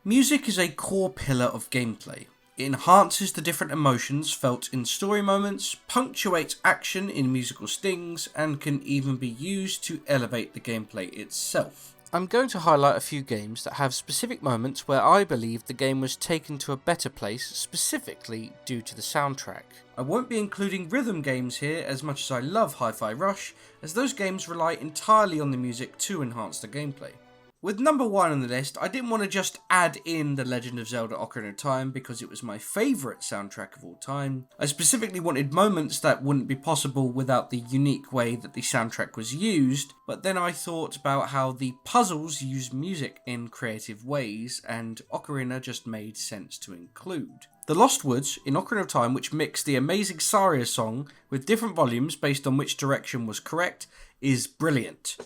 Music is a core pillar of gameplay. It enhances the different emotions felt in story moments, punctuates action in musical stings, and can even be used to elevate the gameplay itself. I'm going to highlight a few games that have specific moments where I believe the game was taken to a better place specifically due to the soundtrack. I won't be including rhythm games here as much as I love Hi-Fi Rush, as those games rely entirely on the music to enhance the gameplay. With number 1 on the list, I didn't want to just add in The Legend of Zelda Ocarina of Time because it was my favourite soundtrack of all time. I specifically wanted moments that wouldn't be possible without the unique way that the soundtrack was used, but then I thought about how the puzzles use music in creative ways, and Ocarina just made sense to include. The Lost Woods in Ocarina of Time, which mixed the amazing Saria song with different volumes based on which direction was correct, is brilliant.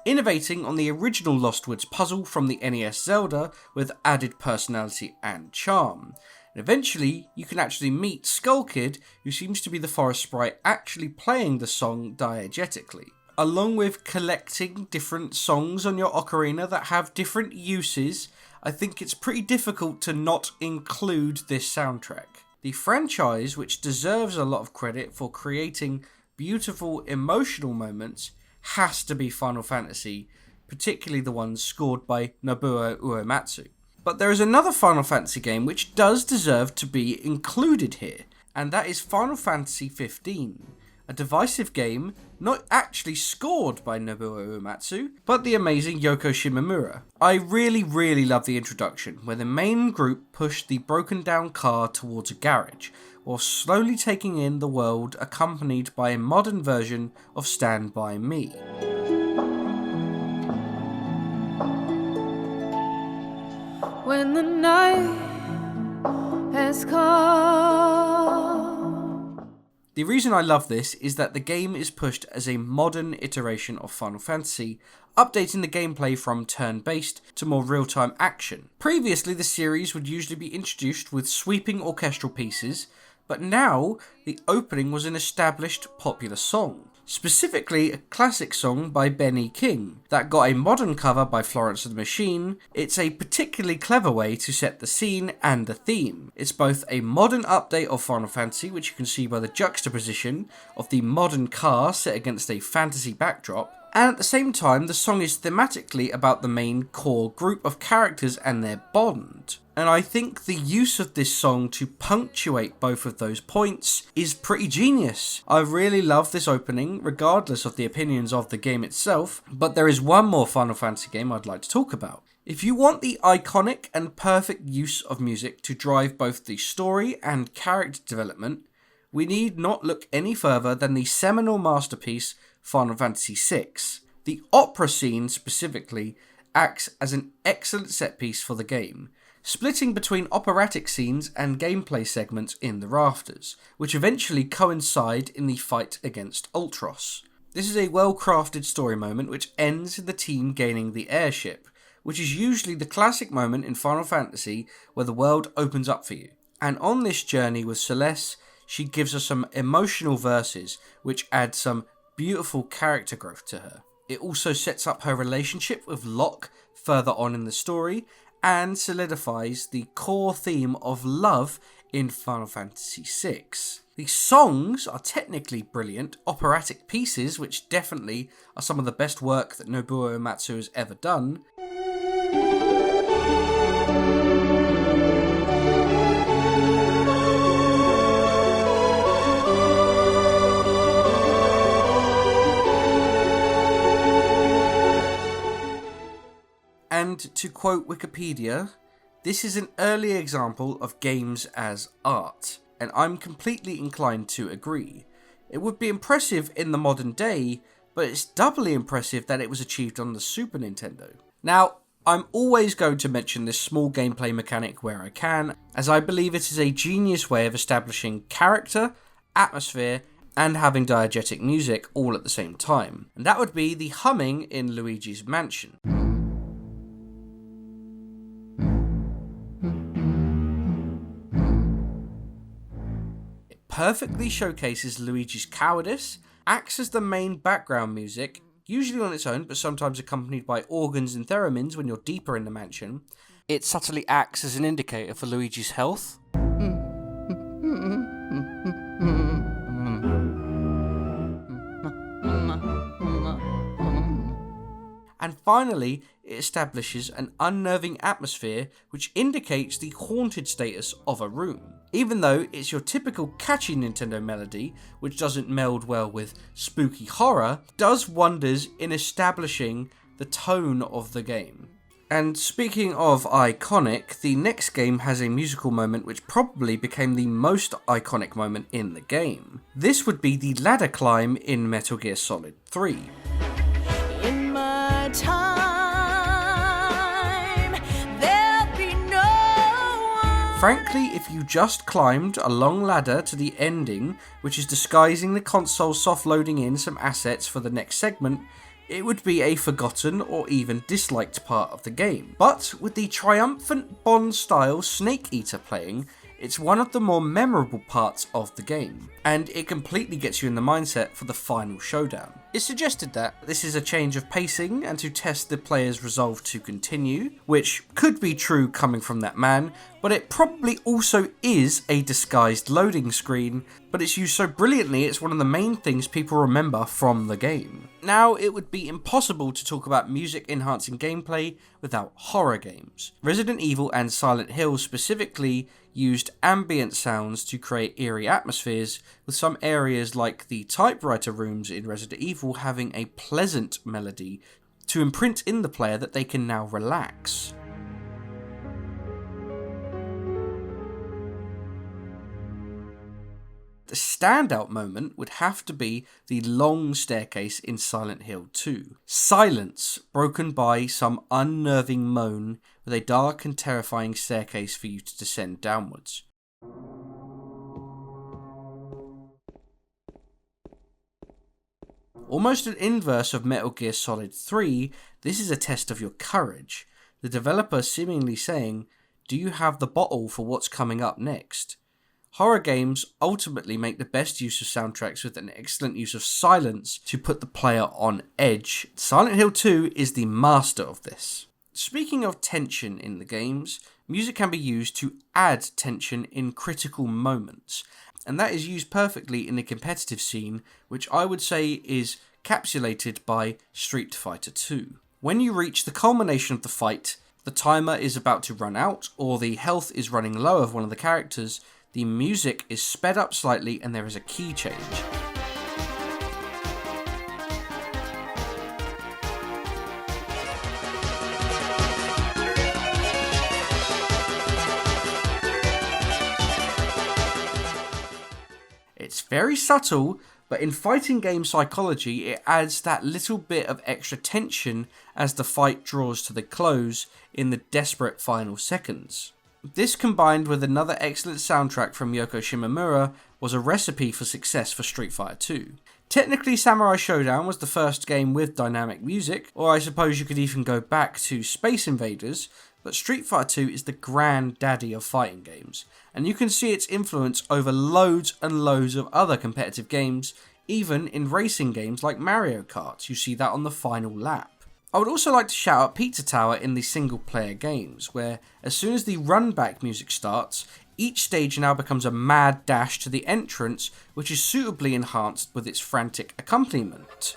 Innovating on the original Lost Woods puzzle from the NES Zelda with added personality and charm. And eventually, you can actually meet Skull Kid, who seems to be the forest sprite actually playing the song diegetically. Along with collecting different songs on your ocarina that have different uses, I think it's pretty difficult to not include this soundtrack. The franchise, which deserves a lot of credit for creating beautiful emotional moments, has to be Final Fantasy, particularly the ones scored by Nobuo Uematsu. But there is another Final Fantasy game which does deserve to be included here, and that is Final Fantasy XV, a divisive game not actually scored by Nobuo Uematsu, but the amazing Yoko Shimomura. I really love the introduction, where the main group push the broken down car towards a garage, while slowly taking in the world accompanied by a modern version of Stand By Me. When the night has come. The reason I love this is that the game is pushed as a modern iteration of Final Fantasy, updating the gameplay from turn-based to more real-time action. Previously, the series would usually be introduced with sweeping orchestral pieces, but now the opening was an established popular song. Specifically, a classic song by Benny King that got a modern cover by Florence and the Machine. It's a particularly clever way to set the scene and the theme. It's both a modern update of Final Fantasy, which you can see by the juxtaposition of the modern car set against a fantasy backdrop, and at the same time the song is thematically about the main core group of characters and their bond. And I think the use of this song to punctuate both of those points is pretty genius. I really love this opening, regardless of the opinions of the game itself, but there is one more Final Fantasy game I'd like to talk about. If you want the iconic and perfect use of music to drive both the story and character development, we need not look any further than the seminal masterpiece Final Fantasy VI. The opera scene specifically acts as an excellent set piece for the game, splitting between operatic scenes and gameplay segments in the rafters, which eventually coincide in the fight against Ultros. This is a well-crafted story moment which ends in the team gaining the airship, which is usually the classic moment in Final Fantasy where the world opens up for you. And on this journey with Celeste, she gives us some emotional verses which add some beautiful character growth to her. It also sets up her relationship with Locke further on in the story, and solidifies the core theme of love in Final Fantasy VI. The songs are technically brilliant, operatic pieces which definitely are some of the best work that Nobuo Uematsu has ever done. And to quote Wikipedia, this is an early example of games as art, and I'm completely inclined to agree. It would be impressive in the modern day, but it's doubly impressive that it was achieved on the Super Nintendo. Now, I'm always going to mention this small gameplay mechanic where I can, as I believe it is a genius way of establishing character, atmosphere, and having diegetic music all at the same time. And that would be the humming in Luigi's Mansion. Perfectly showcases Luigi's cowardice acts as the main background music, usually on its own, but sometimes accompanied by organs and theremins when you're deeper in the mansion. It subtly acts as an indicator for Luigi's health. And finally, it establishes an unnerving atmosphere which indicates the haunted status of a room. Even though it's your typical catchy Nintendo melody, which doesn't meld well with spooky horror, does wonders in establishing the tone of the game. And speaking of iconic, the next game has a musical moment which probably became the most iconic moment in the game. This would be the ladder climb in Metal Gear Solid 3. In my time, there'll be no one. Frankly, if you just climbed a long ladder to the ending, which is disguising the console soft loading in some assets for the next segment, it would be a forgotten or even disliked part of the game. But with the triumphant Bond-style Snake Eater playing, it's one of the more memorable parts of the game, and it completely gets you in the mindset for the final showdown. It's suggested that this is a change of pacing and to test the player's resolve to continue, which could be true coming from that man, but it probably also is a disguised loading screen, but it's used so brilliantly it's one of the main things people remember from the game. Now, it would be impossible to talk about music enhancing gameplay without horror games. Resident Evil and Silent Hill specifically used ambient sounds to create eerie atmospheres, with some areas like the typewriter rooms in Resident Evil having a pleasant melody to imprint in the player that they can now relax. The standout moment would have to be the long staircase in Silent Hill 2. Silence broken by some unnerving moan with a dark and terrifying staircase for you to descend downwards. Almost an inverse of Metal Gear Solid 3, this is a test of your courage. The developer seemingly saying, "Do you have the bottle for what's coming up next?" Horror games ultimately make the best use of soundtracks with an excellent use of silence to put the player on edge. Silent Hill 2 is the master of this. Speaking of tension in the games, music can be used to add tension in critical moments, and that is used perfectly in the competitive scene, which I would say is capsulated by Street Fighter 2. When you reach the culmination of the fight, the timer is about to run out, or the health is running low of one of the characters, the music is sped up slightly and there is a key change. It's very subtle, but in fighting game psychology, it adds that little bit of extra tension as the fight draws to the close in the desperate final seconds. This, combined with another excellent soundtrack from Yoko Shimomura, was a recipe for success for Street Fighter 2. Technically, Samurai Showdown was the first game with dynamic music, or I suppose you could even go back to Space Invaders, but Street Fighter 2 is the granddaddy of fighting games, and you can see its influence over loads and loads of other competitive games, even in racing games like Mario Kart. You see that on the final lap. I would also like to shout out Pizza Tower in the single player games, where as soon as the run back music starts, each stage now becomes a mad dash to the entrance, which is suitably enhanced with its frantic accompaniment.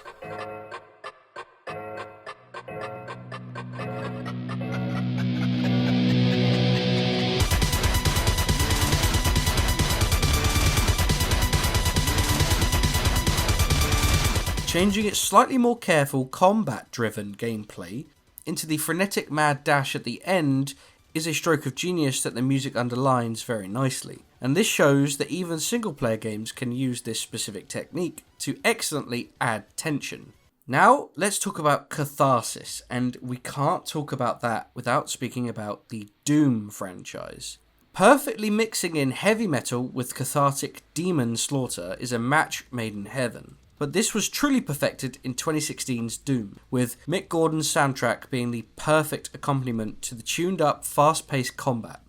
Changing its slightly more careful combat-driven gameplay into the frenetic mad dash at the end is a stroke of genius that the music underlines very nicely. And this shows that even single-player games can use this specific technique to excellently add tension. Now, let's talk about catharsis, and we can't talk about that without speaking about the Doom franchise. Perfectly mixing in heavy metal with cathartic demon slaughter is a match made in heaven. But this was truly perfected in 2016's Doom, with Mick Gordon's soundtrack being the perfect accompaniment to the tuned up, fast-paced combat.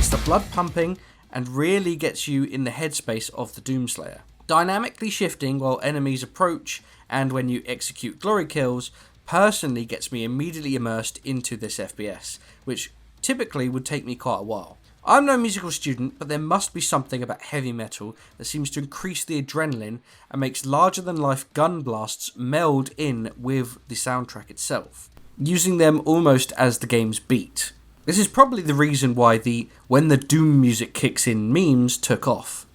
gets the blood pumping and really gets you in the headspace of the Doomslayer. Dynamically shifting while enemies approach and when you execute glory kills personally gets me immediately immersed into this FPS, which typically would take me quite a while. I'm no musical student, but there must be something about heavy metal that seems to increase the adrenaline and makes larger than life gun blasts meld in with the soundtrack itself, using them almost as the game's beat. This is probably the reason why the "when the Doom music kicks in" memes took off.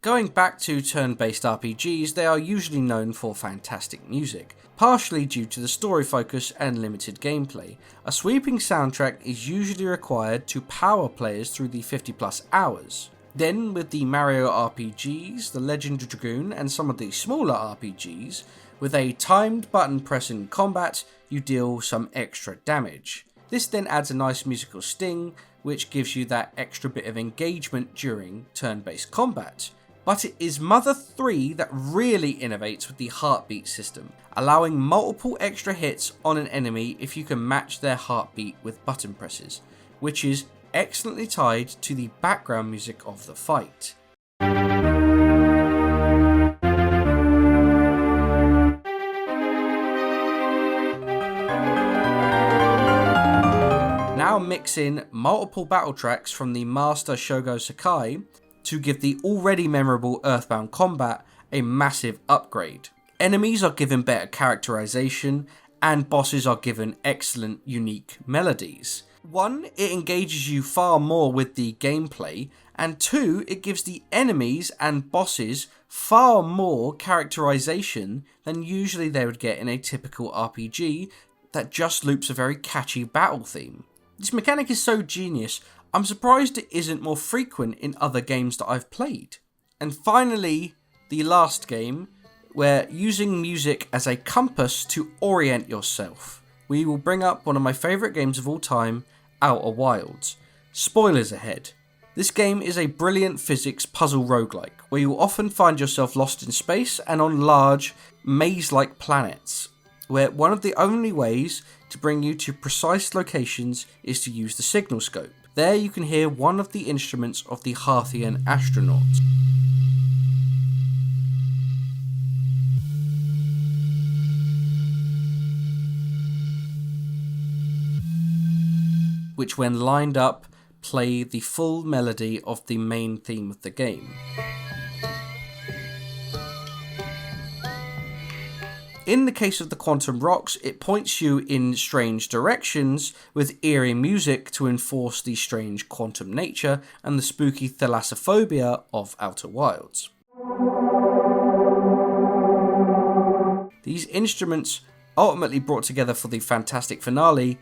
Going back to turn-based RPGs, they are usually known for fantastic music, partially due to the story focus and limited gameplay. A sweeping soundtrack is usually required to power players through the 50+ hours. Then with the Mario RPGs, the Legend of Dragoon and some of the smaller RPGs, with a timed button press in combat, you deal some extra damage. This then adds a nice musical sting, which gives you that extra bit of engagement during turn-based combat. But it is Mother 3 that really innovates with the heartbeat system, allowing multiple extra hits on an enemy if you can match their heartbeat with button presses, which is excellently tied to the background music of the fight. Now mix in multiple battle tracks from the master Shogo Sakai to give the already memorable Earthbound combat a massive upgrade. Enemies are given better characterization, and bosses are given excellent, unique melodies. 1, it engages you far more with the gameplay, and 2, it gives the enemies and bosses far more characterization than usually they would get in a typical RPG that just loops a very catchy battle theme. This mechanic is so genius, I'm surprised it isn't more frequent in other games that I've played. And finally, the last game, where using music as a compass to orient yourself. We will bring up one of my favourite games of all time, Outer Wilds. Spoilers ahead. This game is a brilliant physics puzzle roguelike, where you'll often find yourself lost in space and on large, maze-like planets, where one of the only ways to bring you to precise locations is to use the signal scope. There you can hear one of the instruments of the Harthian astronauts. Which when lined up, play the full melody of the main theme of the game. In the case of the Quantum Rocks, it points you in strange directions with eerie music to enforce the strange quantum nature and the spooky thalassophobia of Outer Wilds. These instruments, ultimately brought together for the fantastic finale,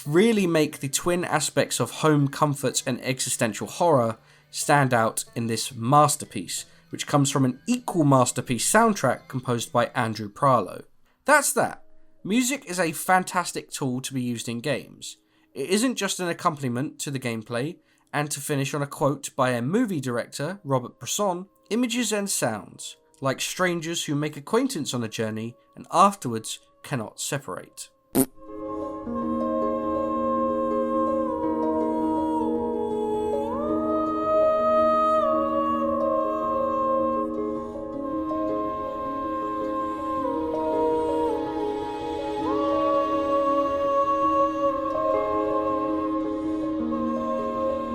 really make the twin aspects of home comfort and existential horror stand out in this masterpiece, which comes from an equal masterpiece soundtrack composed by Andrew Pralo. That's that. Music is a fantastic tool to be used in games. It isn't just an accompaniment to the gameplay, and to finish on a quote by a movie director, Robert Bresson, images and sounds, like strangers who make acquaintance on a journey and afterwards cannot separate.